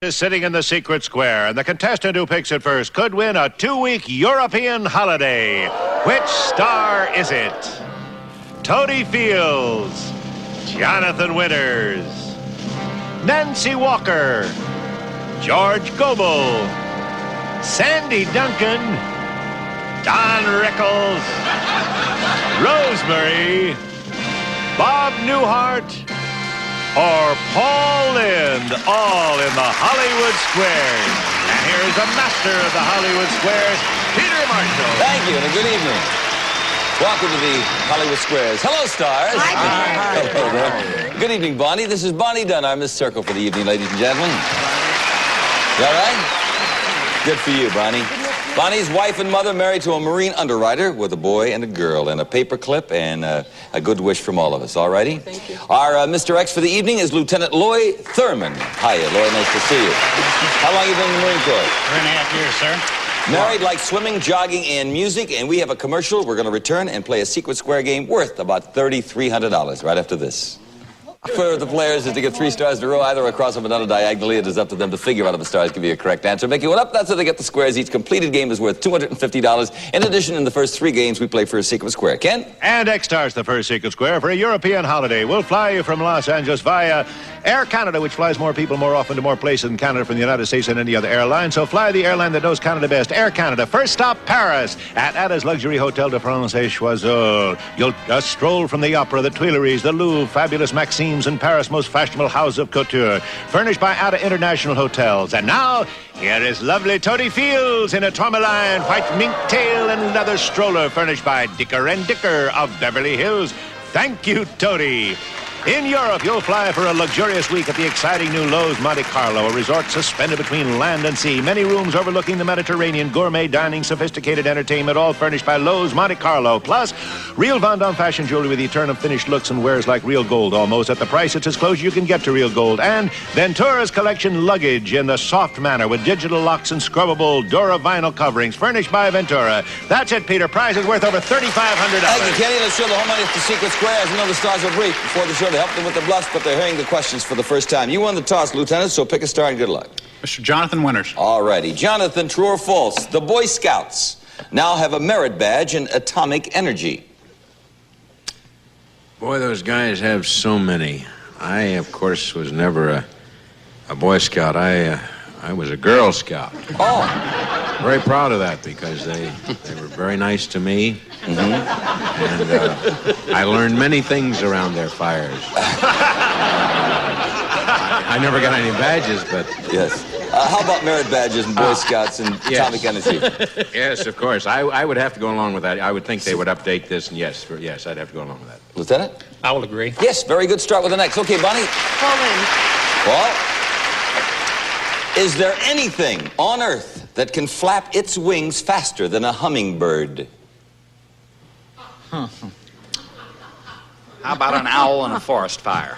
Is sitting in the secret square, and the contestant who picks it first could win a 2-week European holiday. Which star is it? Totie Fields, Jonathan Winters, Nancy Walker, George Gobel, Sandy Duncan, Don Rickles, Rosemary, Bob Newhart, or Paul Lynde, all in the Hollywood Squares. And here is the master of the Hollywood Squares, Peter Marshall. Thank you, and a good evening. Welcome to the Hollywood Squares. Hello, stars. Hi. Hello there. Good evening, Bonnie. This is Bonnie Dunn. I'm Miss Circle for the evening, ladies and gentlemen. You all right? Good for you, Bonnie. Bonnie's wife and mother married to a Marine underwriter with a boy and a girl and a paper clip and a good wish from all of us. All righty? Thank you. Our Mr. X for the evening is Lieutenant Lloyd Thurman. Hiya, Lloyd. Nice to see you. How long have you been in the Marine Corps? 3.5 years, sir. Married like swimming, jogging, and music, and we have a commercial. We're going to return and play a secret square game worth about $3,300 right after this. For the players is to get 3 stars in a row, either across them or down diagonally. It is up to them to figure out if the stars give you a correct answer. Make it one up, that's how they get the squares. Each completed game is worth $250. In addition, in the first 3 games, we play for a secret square. Ken? And X stars the first secret square for a European holiday. We'll fly you from Los Angeles via Air Canada, which flies more people more often to more places in Canada from the United States than any other airline. So fly the airline that knows Canada best, Air Canada. First stop, Paris, at Ada's Luxury Hotel de France et Choiseul. You'll stroll from the Opera, the Tuileries, the Louvre, fabulous Maxime's, and Paris' most fashionable house of couture, furnished by Ada International Hotels. And now, here is lovely Totie Fields in a tourmaline, white mink tail, and leather stroller, furnished by Dicker & Dicker of Beverly Hills. Thank you, Totie. In Europe, you'll fly for a luxurious week at the exciting new Lowe's Monte Carlo, a resort suspended between land and sea. Many rooms overlooking the Mediterranean, gourmet dining, sophisticated entertainment, all furnished by Lowe's Monte Carlo. Plus, real Van Damme fashion jewelry with eternal finished looks and wears like real gold almost. At the price, it's as close as you can get to real gold. And Ventura's collection luggage in the soft manner with digital locks and scrubbable Dura vinyl coverings, furnished by Ventura. That's it, Peter. Prize is worth over $3,500. Thank you, Kenny. Let's show the home money at the secret square. As you know, the stars are brief before the show to help them with the bluffs, but they're hearing the questions for the first time. You won the toss, Lieutenant, so pick a star and good luck. Mr. Jonathan Winters. All righty. Jonathan, true or false? The Boy Scouts now have a merit badge in atomic energy. Boy, those guys have so many. I, of course, was never a Boy Scout. I was a Girl Scout. Oh. Very proud of that because they were very nice to me. Mm-hmm. And I learned many things around their fires. I never got any badges, but... Yes. How about merit badges and Boy Scouts and atomic energy? Yes, of course. I would have to go along with that. I would think they would update this, and yes, I'd have to go along with that. Lieutenant? I will agree. Yes, very good. Start with the next. Okay, Bonnie. Paul? Is there anything on Earth that can flap its wings faster than a hummingbird? How about an owl in a forest fire?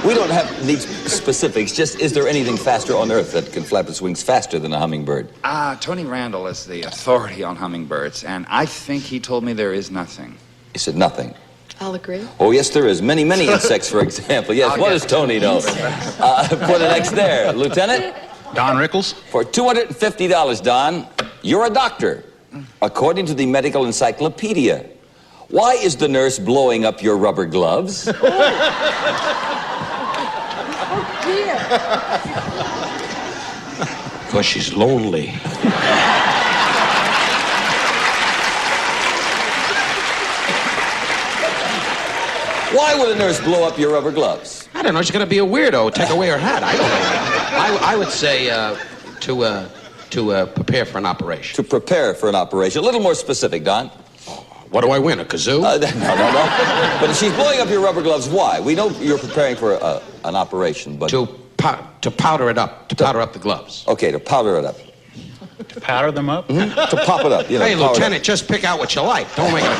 We don't have these specifics. Just, is there anything faster on Earth that can flap its wings faster than a hummingbird? Tony Randall is the authority on hummingbirds, and I think he told me there is nothing. He said nothing. I'll agree. Oh, yes, there is. Many, many insects, for example. Yes, what does Tony know? For the next there, Lieutenant? Don Rickles. For $250, Don, you're a doctor, according to the medical encyclopedia. Why is the nurse blowing up your rubber gloves? Oh, dear. Because she's lonely. Why would a nurse blow up your rubber gloves? I don't know. She's going to be a weirdo. Take away her hat. I don't know. I would say to prepare for an operation. To prepare for an operation. A little more specific, Don. What do I win? A kazoo? No. But if she's blowing up your rubber gloves, why? We know you're preparing for an operation, but... To powder it up. To powder up the gloves. Okay, to powder it up. To powder them up? Mm-hmm. To pop it up. You know, hey, Lieutenant, just pick out what you like. Don't make it...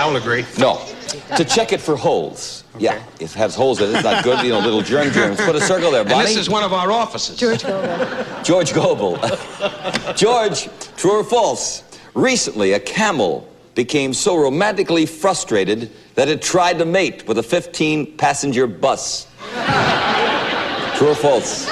I will agree. No. To check it for holes. Okay. Yeah, if it has holes in it, it's not good. You know, little germs. Put a circle there, Bonnie. And this is one of our offices. George Gobel. George Gobel. George, true or false? Recently, a camel became so romantically frustrated that it tried to mate with a 15-passenger bus? True or false?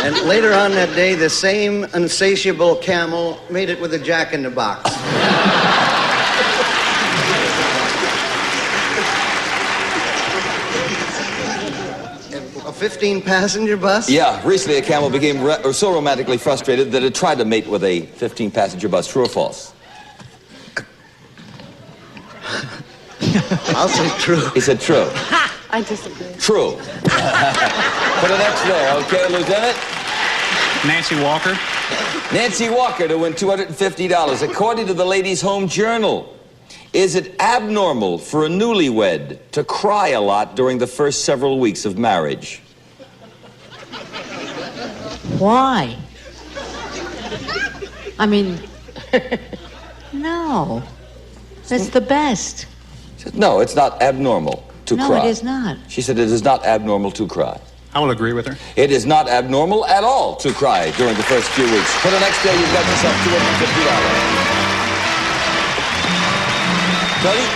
And later on that day, the same insatiable camel made it with a jack-in-the-box. A 15-passenger bus? Yeah, recently a camel became so romantically frustrated that it tried to mate with a 15-passenger bus. True or false? I'll say true. He said true. I disagree. True. Put an X there, okay, Lieutenant? Nancy Walker. Nancy Walker to win $250. According to the Ladies' Home Journal, is it abnormal for a newlywed to cry a lot during the first several weeks of marriage? Why? I mean, no. That's the best. No, it's not abnormal to cry. No, it is not. She said it is not abnormal to cry. I will agree with her. It is not abnormal at all to cry during the first few weeks. For the next day, you've got yourself $250. Totie,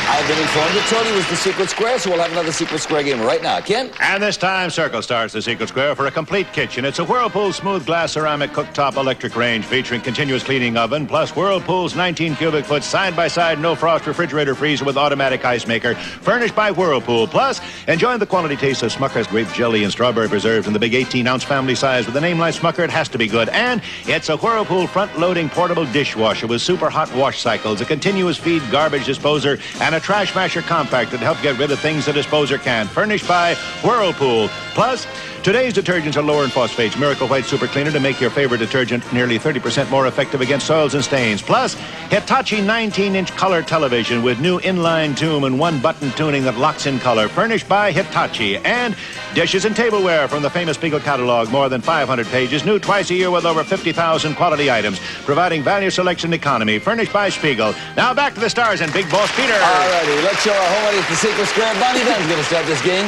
I've been informed that Totie was the secret square, so we'll have another secret square game right now. Ken? And this time, Circle starts the secret square for a complete kitchen. It's a Whirlpool smooth glass ceramic cooktop electric range featuring continuous cleaning oven, plus Whirlpool's 19 cubic foot side-by-side no-frost refrigerator freezer with automatic ice maker, furnished by Whirlpool. Plus, enjoying the quality taste of Smucker's grape jelly and strawberry preserves in the big 18-ounce family size with a name like Smucker. It has to be good. And it's a Whirlpool front-loading portable dishwasher with super hot wash cycles, a continuous feed garbage disposer, and a trash masher compactor to help get rid of things the disposer can't. Furnished by Whirlpool. Plus, today's detergents are lower in phosphates. Miracle White Super Cleaner to make your favorite detergent nearly 30% more effective against soils and stains. Plus, Hitachi 19-inch color television with new inline tune and one-button tuning that locks in color. Furnished by Hitachi. And dishes and tableware from the famous Spiegel catalog. More than 500 pages. New twice a year with over 50,000 quality items. Providing value, selection, economy. Furnished by Spiegel. Now back to the stars and Big Boss Peter. All righty, let's show our home at the secret square. Bonnie Dunn's going to start this game.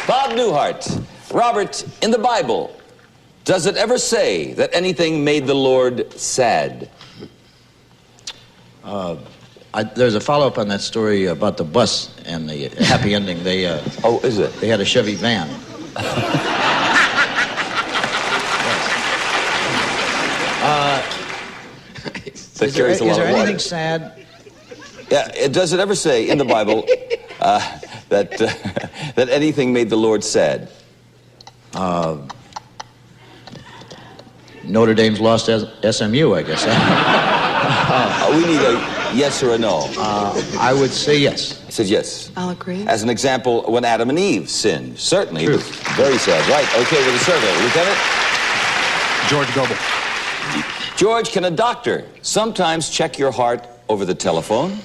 Bob Newhart. Robert, in the Bible, does it ever say that anything made the Lord sad? There's a follow-up on that story about the bus and the happy ending. They Oh, is it? They had a Chevy van. Is there anything sad? Yeah, does it ever say in the Bible that that anything made the Lord sad? Notre Dame's lost SMU, I guess. We need a yes or a no. I would say yes. He says yes. I'll agree. As an example, when Adam and Eve sinned, certainly True. it was very sad. Right, okay, with the survey. Lieutenant? George Gobel. George, can a doctor sometimes check your heart over the telephone?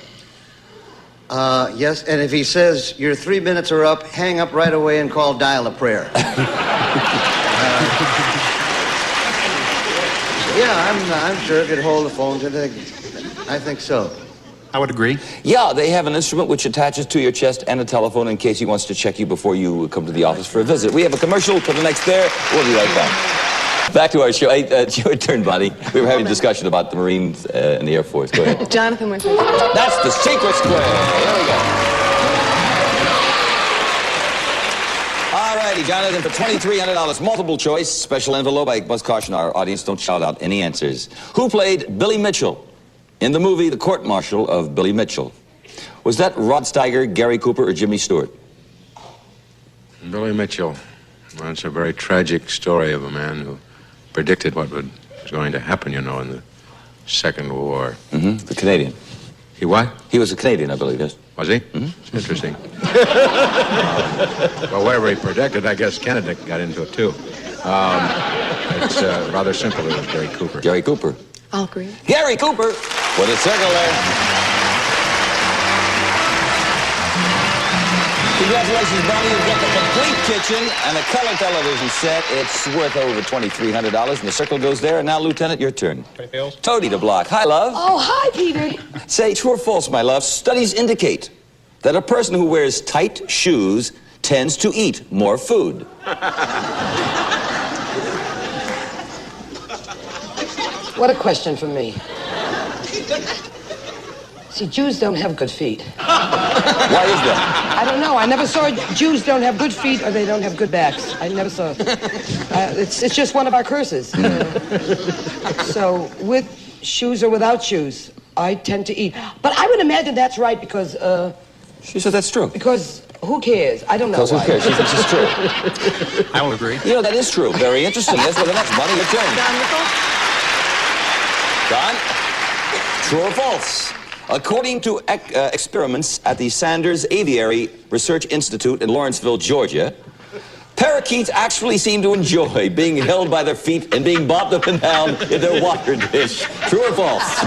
Yes, and if he says your 3 minutes are up, hang up right away and call dial a prayer. Yeah, I'm sure it could hold the phone to the... I think so. I would agree. Yeah, they have an instrument which attaches to your chest and a telephone in case he wants to check you before you come to the office for a visit. We have a commercial. Put the next there. We'll be right back. Back to our show. Hey, it's your turn, Bonnie. We were having a discussion about the Marines and the Air Force. Go ahead. Jonathan went first. That's the secret square. Here we go. All righty, Jonathan, for $2,300, multiple choice, special envelope. I must caution our audience, don't shout out any answers. Who played Billy Mitchell in the movie The Court Martial of Billy Mitchell? Was that Rod Steiger, Gary Cooper, or Jimmy Stewart? Billy Mitchell. Well, it's a very tragic story of a man who predicted what was going to happen, you know, in the Second War. Mm-hmm. The Canadian. He what? He was a Canadian, I believe, yes. Was he? Mm-hmm. It's interesting. Well, whatever he predicted, I guess Canada got into it, too. It's rather simple. It was Gary Cooper. Gary Cooper. I'll agree. Gary Cooper. Put a circle there. Congratulations, Bonnie. You've got the complete kitchen and a color television set. It's worth over $2,300, and the circle goes there. And now, Lieutenant, your turn. Totie Fields. Totie to block. Hi, love. Oh, hi, Peter. Say, true or false, my love, studies indicate that a person who wears tight shoes tends to eat more food. What a question for me. See, Jews don't have good feet. Why is that? I don't know. I never saw Jews don't have good feet or they don't have good backs. I never saw it. It's just one of our curses. So with shoes or without shoes, I tend to eat. But I would imagine that's right because... She said that's true. Because who cares? I don't know Because who why. cares? She thinks it's true. I will agree. You know, that is true. Very interesting. Yes, for the next money, your turn. Don? True or false? According to experiments at the Sanders Aviary Research Institute in Lawrenceville, Georgia, parakeets actually seem to enjoy being held by their feet and being bobbed up and down in their water dish. True or false?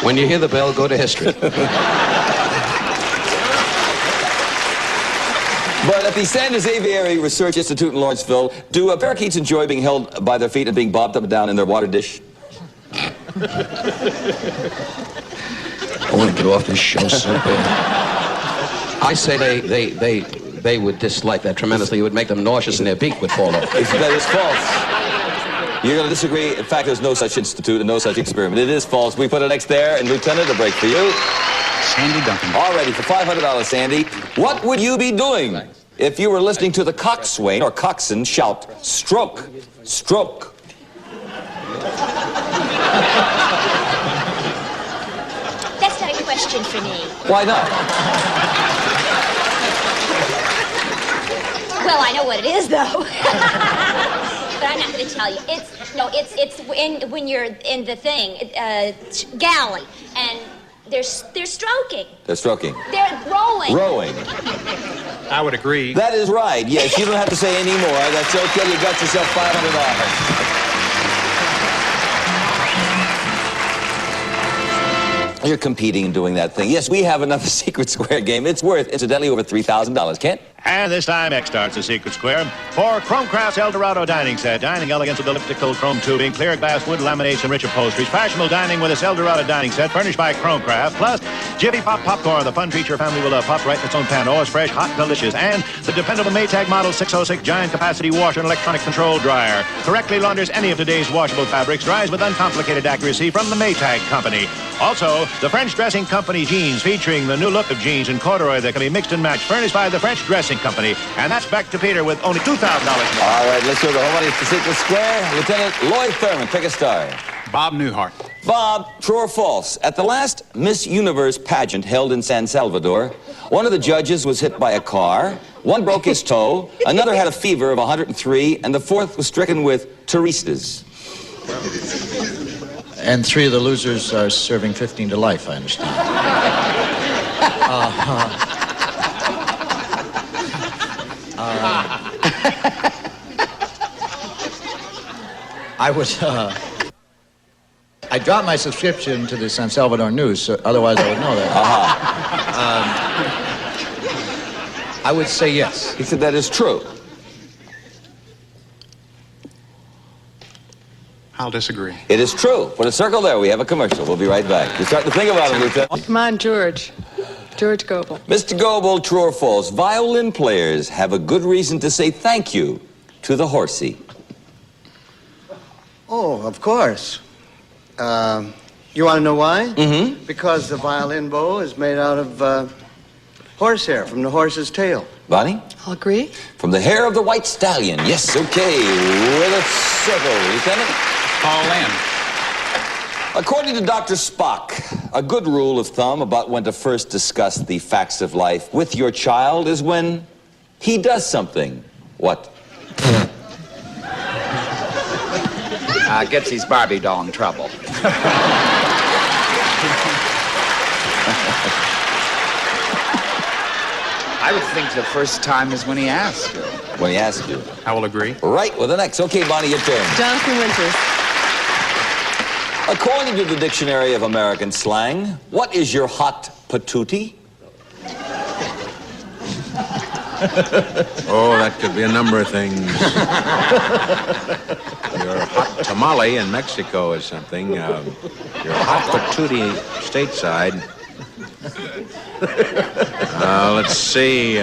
When you hear the bell, go to history. But at the Sanders Aviary Research Institute in Lawrenceville, do parakeets enjoy being held by their feet and being bobbed up and down in their water dish? I want to get off this show so bad. I say they would dislike that tremendously. It would make them nauseous and their beak would fall off. That is false. You're going to disagree. In fact, there's no such institute and no such experiment. It is false. We put an X there, and Lieutenant, a break for you. Sandy Duncan. All righty, for $500, Sandy. What would you be doing if you were listening to the coxswain or coxswain shout, stroke, stroke? That's not a question for me. Why not? Well, I know what it is, though. But I'm not going to tell you. It's when you're in the thing, galley, and they're stroking. They're stroking. They're rowing. Rowing. I would agree. That is right. Yes, you don't have to say any more. That's okay. You got yourself $500. You're competing and doing that thing. Yes, we have another Secret Square game. It's worth, incidentally, over $3,000. Kent? And this time, X starts the Secret Square for Chromecraft's El Dorado dining set. Dining elegance with elliptical chrome tubing, clear glass, wood laminates, and rich upholsteries. Fashionable dining with this El Dorado dining set furnished by Chromecraft. Plus, Jiffy Pop popcorn, the fun treat your family will love. Popped right in its own pan. Always fresh, hot, delicious. And the dependable Maytag Model 606 giant capacity washer and electronic control dryer. Correctly launders any of today's washable fabrics. Dries with uncomplicated accuracy from the Maytag Company. Also, the French Dressing Company jeans featuring the new look of jeans in corduroy that can be mixed and matched. Furnished by the French Dressing Company. And that's back to Peter with only $2,000 more. All right, let's go to the home money for Secret Square. Lieutenant Lloyd Thurman, pick a star. Bob Newhart. Bob, true or false? At the last Miss Universe pageant held in San Salvador, one of the judges was hit by a car, one broke his toe, another had a fever of 103, and the fourth was stricken with touristas. And 3 of the losers are serving 15 to life, I understand. I would, I dropped my subscription to the San Salvador News, so otherwise I would know that. I would say yes. He said that is true. I'll disagree. It is true. Put a circle there. We have a commercial. We'll be right back. You're starting to think about it, Lieutenant. Come on, George. George Gobel. Mr. Gobel, true or false? Violin players have a good reason to say thank you to the horsey. Oh, of course. You want to know why? Mm-hmm. Because the violin bow is made out of horsehair from the horse's tail. Bonnie? I'll agree. From the hair of the white stallion. Yes, okay. With a circle, Lieutenant. Paul Lamb. According to Dr. Spock, a good rule of thumb about when to first discuss the facts of life with your child is when he does something. What? Gets his Barbie doll in trouble. I would think the first time is when he asks you. When he asks you. I will agree. Right with an X. Okay, Bonnie, your turn. Jonathan Winters. According to the Dictionary of American Slang, what is your hot patootie? Oh, that could be a number of things. Your hot tamale in Mexico is something. Your hot patootie stateside. Let's see.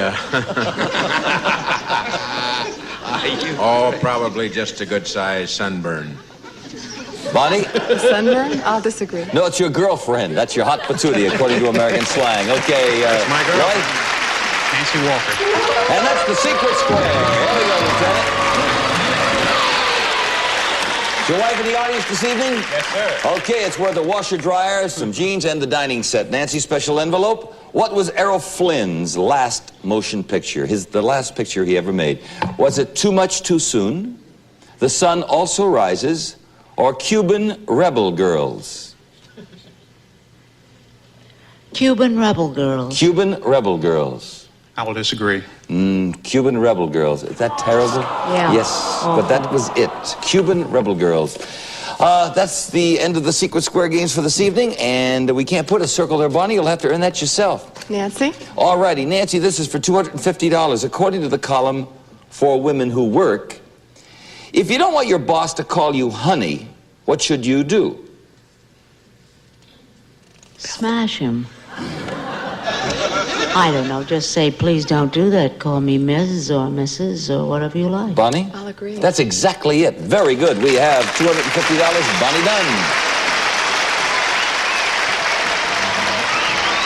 Oh, probably just a good-sized sunburn. Bonnie? The sunburn? I'll disagree. No, it's your girlfriend. That's your hot patootie, according to American slang. Okay, my girl. Lloyd? Nancy Walker. And that's the secret square. Here we go, Lieutenant. Is your wife in the audience this evening? Yes, sir. Okay, it's worth a washer dryer, some jeans, and the dining set. Nancy, special envelope. What was Errol Flynn's last motion picture? The last picture he ever made. Was it Too Much Too Soon, The Sun Also Rises, or Cuban Rebel Girls? Cuban Rebel Girls. Cuban Rebel Girls. I will disagree. Cuban Rebel Girls. Is that terrible? Yeah. Yes, but that was it. Cuban Rebel Girls. That's the end of the Secret Square games for this evening, and we can't put a circle there, Bonnie. You'll have to earn that yourself. Nancy? All righty, Nancy, this is for $250. According to the column For Women Who Work, if you don't want your boss to call you honey, what should you do? Smash him. I don't know, just say, please don't do that. Call me Ms. or Mrs. or whatever you like. Bonnie? I'll agree. That's exactly it. Very good. We have $250, Bonnie Dunn.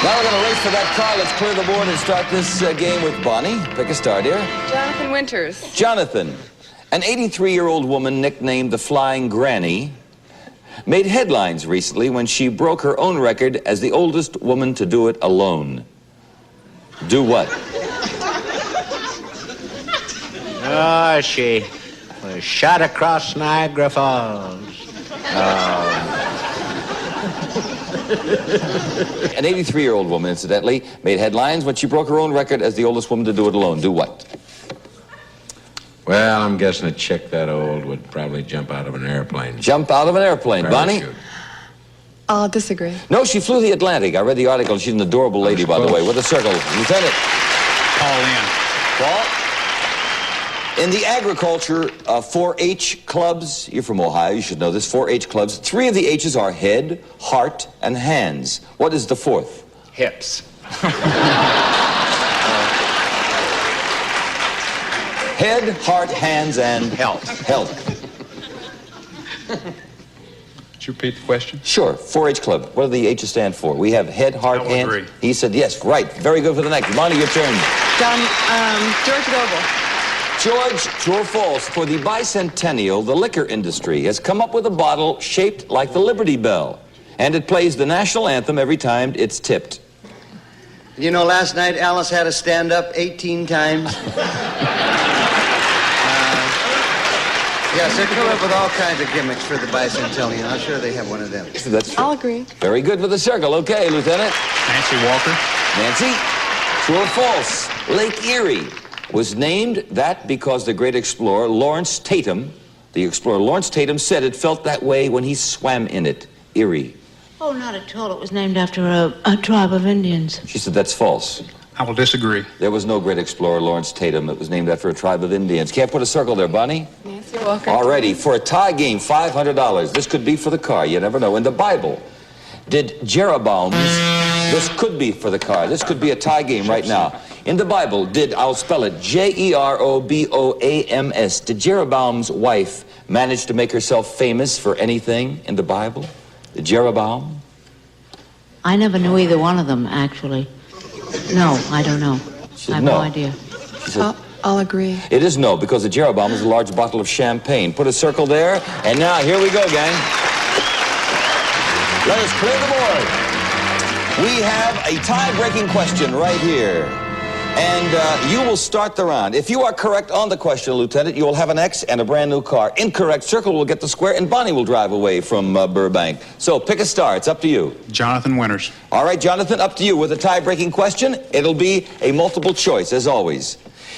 Now we're going to race for that car. Let's clear the board and start this game with Bonnie. Pick a star, dear. Jonathan Winters. Jonathan, an 83-year-old woman nicknamed the Flying Granny, made headlines recently when she broke her own record as the oldest woman to do it alone. Do what? Oh, she was shot across Niagara Falls. An 83-year-old woman, incidentally, made headlines when she broke her own record as the oldest woman to do it alone. Do what? Well, I'm guessing a chick that old would probably jump out of an airplane. Jump out of an airplane. Bonnie? Parachute. I'll disagree. No, she flew the Atlantic. I read the article. She's an adorable lady, by the way, with a circle. Lieutenant. Paul Lynde. Paul? In the agriculture 4-H clubs, you're from Ohio, you should know this, 4-H clubs, 3 of the H's are head, heart, and hands. What is the 4th? Hips. Head, heart, hands, and Health. health. Could you repeat the question? Sure, 4-H club. What do the H's stand for? We have head, heart, I will hands. agree. He said yes. Right. Very good for the next. Bonnie, your turn. George Gobel. George, true or false, for the bicentennial, the liquor industry has come up with a bottle shaped like the Liberty Bell, and it plays the national anthem every time it's tipped. You know, last night Alice had a stand-up 18 times. Yes, they come up with all kinds of gimmicks for the bicentennial. I'm sure they have one of them. That's true. I'll agree. Very good for the circle. Okay, Lieutenant. Nancy Walker. Nancy, true or false? Lake Erie was named that because the great explorer Lawrence Tatum, said it felt that way when he swam in it. Erie. Oh, not at all. It was named after a tribe of Indians. She said that's false. I will disagree. There was no great explorer Lawrence Tatum. It was named after a tribe of Indians. Can't put a circle there, Bonnie? Nancy Walker. Alrighty, for a tie game, $500. This could be for the car. You never know. In the Bible, did Jeroboam's... This could be for the car. This could be a tie game right now. In the Bible, I'll spell it, Jeroboams, did Jeroboam's wife manage to make herself famous for anything in the Bible? Jeroboam? I never knew either one of them, actually. No, I don't know. She I have said no no. idea. She said, I'll agree. it is no, because the Jeroboam is a large bottle of champagne. Put a circle there, and now here we go, gang. Let us clear the board. We have a tie-breaking question right here. And you will start the round. If you are correct on the question, Lieutenant, you will have an X and a brand new car. Incorrect, circle will get the square, and Bonnie will drive away from Burbank. So pick a star. It's up to you. Jonathan Winters. All right, Jonathan, up to you. With a tie-breaking question, it'll be a multiple choice, as always.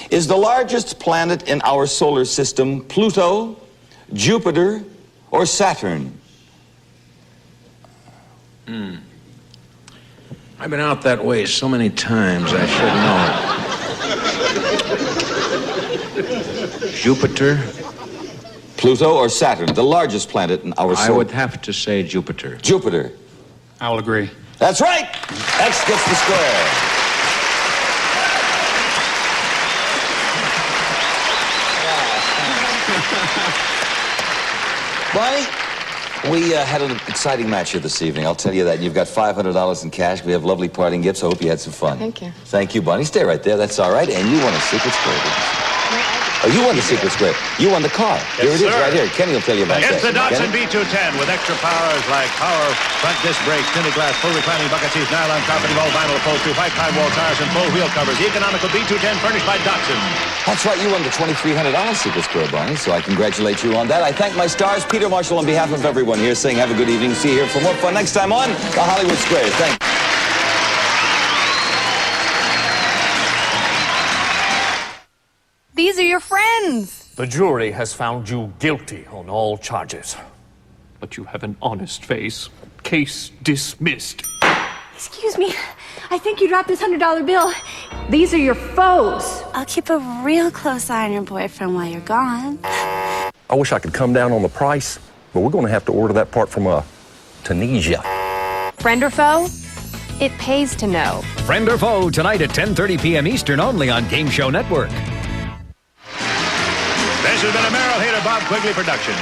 Is the largest planet in our solar system Pluto, Jupiter, or Saturn? I've been out that way so many times, I should know. Jupiter? Pluto or Saturn, the largest planet in our I solar... would have to say Jupiter. Jupiter. I will agree. That's right. X gets the square. Bonnie, We had an exciting match here this evening, I'll tell you that. You've got $500 in cash. We have lovely parting gifts. I hope you had some fun. Thank you. Thank you, Bonnie. Stay right there. That's all right. And you won a secret square, didn't you? Oh, you won the secret square. You won the car. Yes, Here it is, sir. right here. Kenny will tell you about It's the that. Datsun Kenny? B210 with extra powers like power front disc brakes, tinted glass, full reclining bucket seats, nylon carpeting, all vinyl upholstery, white high wall tires, and full wheel covers. The economical B210 furnished by Datsun. That's right. You won the $2,300 secret square, Bonnie, so I congratulate you on that. I thank my stars. Peter Marshall, on behalf of everyone here, saying have a good evening. See you here for more fun next time on the Hollywood Squares. Thanks. These are your friends. The jury has found you guilty on all charges. But you have an honest face. Case dismissed. Excuse me. I think you dropped this $100 bill. These are your foes. I'll keep a real close eye on your boyfriend while you're gone. I wish I could come down on the price, but we're going to have to order that part from Tunisia. Friend or foe? It pays to know. Friend or Foe tonight at 10:30 p.m. Eastern only on Game Show Network. This has been a Merrill Hader Bob Quigley production.